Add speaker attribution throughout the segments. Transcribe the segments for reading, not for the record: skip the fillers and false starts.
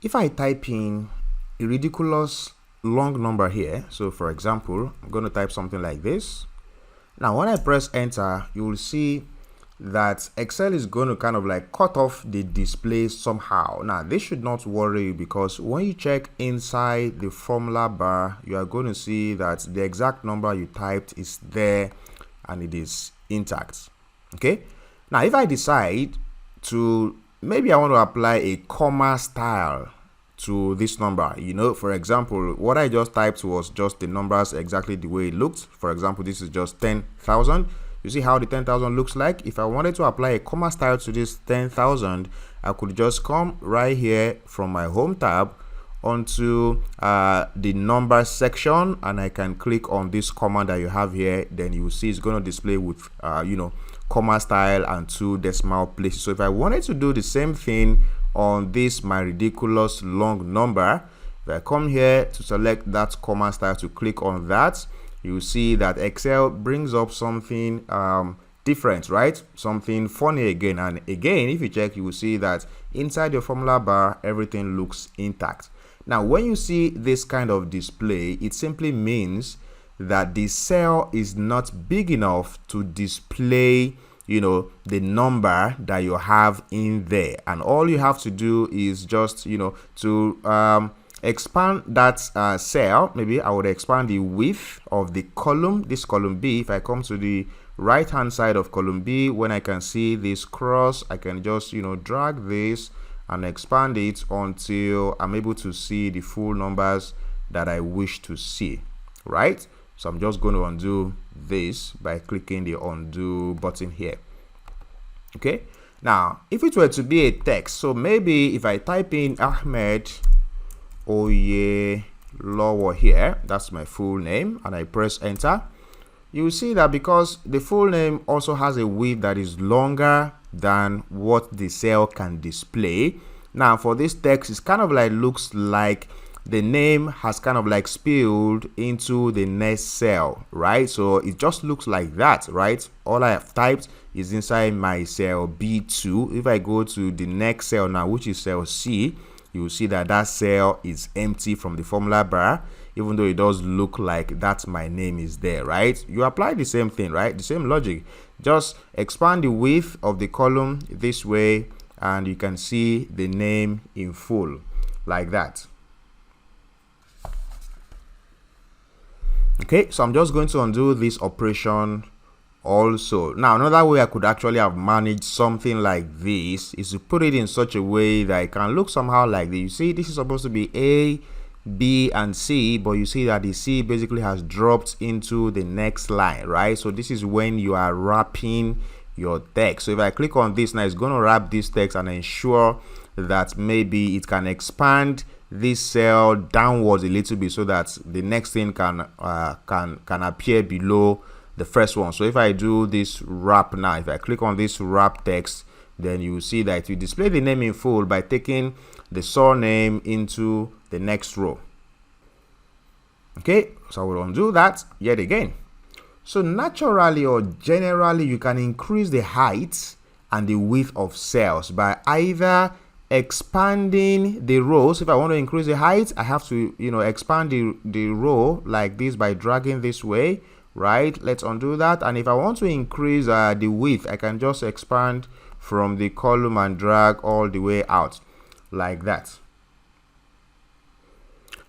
Speaker 1: if I type in a ridiculous long number here, so for example, I'm going to type something like this. Now, when I press enter, you will see that Excel is going to kind of like cut off the display somehow. Now, this should not worry you, because when you check inside the formula bar, you are going to see that the exact number you typed is there and it is intact. Okay. Now, if I decide to, maybe I want to apply a comma style to this number, for example, what I just typed was just the numbers exactly the way it looked. For example, this is just 10,000. You see how the 10,000 looks like? If I wanted to apply a comma style to this 10,000, I could just come right here from my home tab onto the number section, and I can click on this comma that you have here. Then you will see it's going to display with comma style and 2 decimal places. So if I wanted to do the same thing on this my ridiculous long number, if I come here to select that comma style, to click on that, you see that Excel brings up something different, right? Something funny again. And again, if you check, you will see that inside your formula bar, everything looks intact. Now, when you see this kind of display, it simply means that the cell is not big enough to display the number that you have in there. And all you have to do is just to expand that cell. Maybe I would expand the width of the column, this column B. If I come to the right hand side of column B, when I can see this cross, I can just drag this and expand it until I'm able to see the full numbers that I wish to see, right? So I'm just going to undo this by clicking the undo button here. Okay, now if it were to be a text, so maybe if I type in Ahmed Oyellowo here, that's my full name, and I press enter, you will see that because the full name also has a width that is longer than what the cell can display. Now for this text, it's kind of like looks like the name has kind of like spilled into the next cell, right? So it just looks like that, right? All I have typed is inside my cell B2. If I go to the next cell now, which is cell C, you will see that that cell is empty from the formula bar, even though it does look like that my name is there, right? You apply the same thing, right? The same logic. Just expand the width of the column this way, and you can see the name in full like that. Okay, so I'm just going to undo this operation also. Now, another way I could actually have managed something like this is to put it in such a way that it can look somehow like this. You see, this is supposed to be A, B, and C, but you see that the C basically has dropped into the next line, right? So this is when you are wrapping your text. So if I click on this now, it's going to wrap this text and ensure that maybe it can expand this cell downwards a little bit so that the next thing can appear below the first one. So if I do this wrap now, if I click on this wrap text, then you will see that you display the name in full by taking the surname into the next row. Okay, so I will undo that yet again. So naturally or generally, you can increase the height and the width of cells by either expanding the rows. If I want to increase the height, I have to expand the row like this by dragging this way, right? Let's undo that. And if I want to increase the width, I can just expand from the column and drag all the way out like that.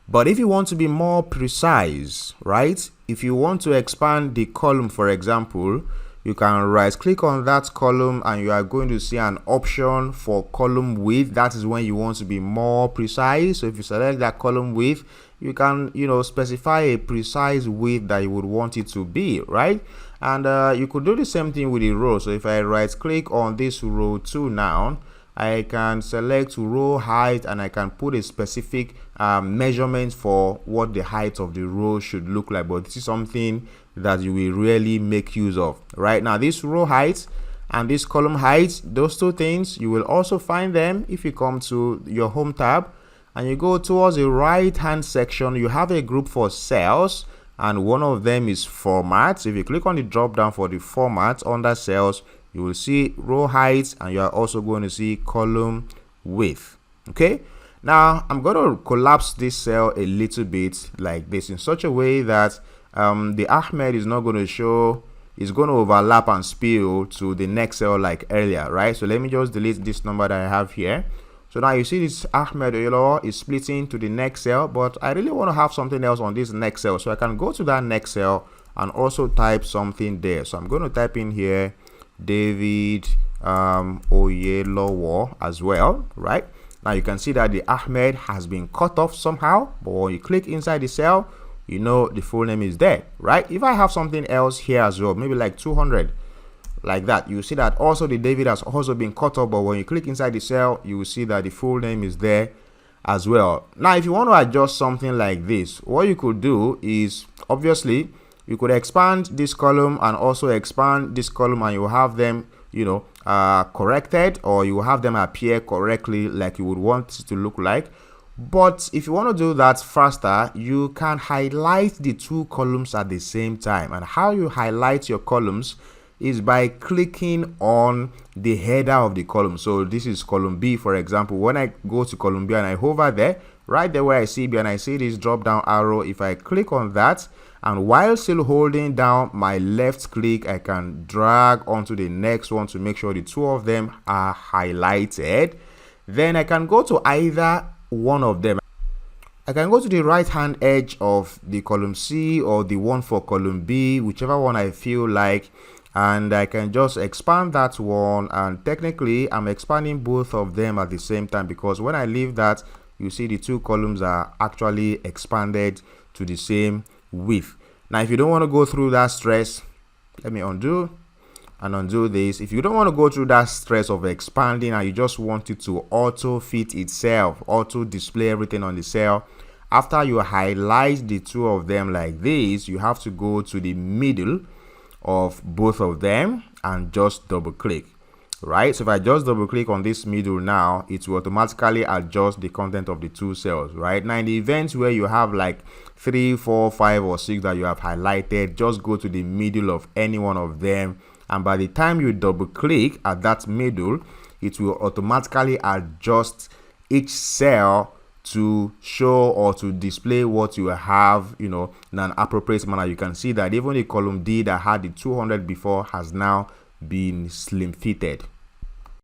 Speaker 1: But if you want to be more precise, right, if you want to expand the column, for example, you can right click on that column and you are going to see an option for column width. That is when you want to be more precise. So if you select that column width, you can specify a precise width that you would want it to be, right? And you could do the same thing with the row. So if I right click on this row 2 now, I can select row height and I can put a specific measurement for what the height of the row should look like. But this is something that you will really make use of. Right now, this row height and this column height, those two things, you will also find them if you come to your home tab and you go towards the right hand section. You have a group for cells and one of them is format. So if you click on the drop down for the format under cells, you will see row height and you are also going to see column width. Okay, Now I'm going to collapse this cell a little bit like this in such a way that the Ahmed is not going to show, is going to overlap and spill to the next cell like earlier, right? So let me just delete this number that I have here. So now you see this Ahmed Oyolowo is splitting to the next cell, but I really want to have something else on this next cell. So I can go to that next cell and also type something there. So I'm going to type in here David Oyolowo as well, right? Now you can see that the Ahmed has been cut off somehow, but when you click inside the cell, you know the full name is there, right? If I have something else here as well, maybe like 200, like that, you see that also the David has also been cut off, but when you click inside the cell, you will see that the full name is there as well. Now if you want to adjust something like this, what you could do is, obviously you could expand this column and also expand this column, and you will have them, you know, corrected, or you will have them appear correctly like you would want it to look like. But if you want to do that faster, you can highlight the two columns at the same time. And how you highlight your columns is by clicking on the header of the column. So this is column B, for example. When I go to column B and I hover there, right there where I see B and I see this drop down arrow, if I click on that, and while still holding down my left click, I can drag onto the next one to make sure the two of them are highlighted. Then I can go to either one of them. I can go to the right hand edge of the column C or the one for column B, whichever one I feel like, and I can just expand that one. And technically I'm expanding both of them at the same time, because when I leave that, you see the two columns are actually expanded to the same width. Now if you don't want to go through that stress, let me undo and undo this. If you don't want to go through that stress of expanding and you just want it to auto fit itself, auto display everything on the cell, after you highlight the two of them like this, you have to go to the middle of both of them and just double click, right? So if I just double click on this middle now, it will automatically adjust the content of the two cells, right? Now in the event where you have like 3, 4, 5 or 6 that you have highlighted, just go to the middle of any one of them, and by the time you double click at that middle, it will automatically adjust each cell to show or to display what you have, you know, in an appropriate manner. You can see that even the column D that had the 200 before has now been slim fitted.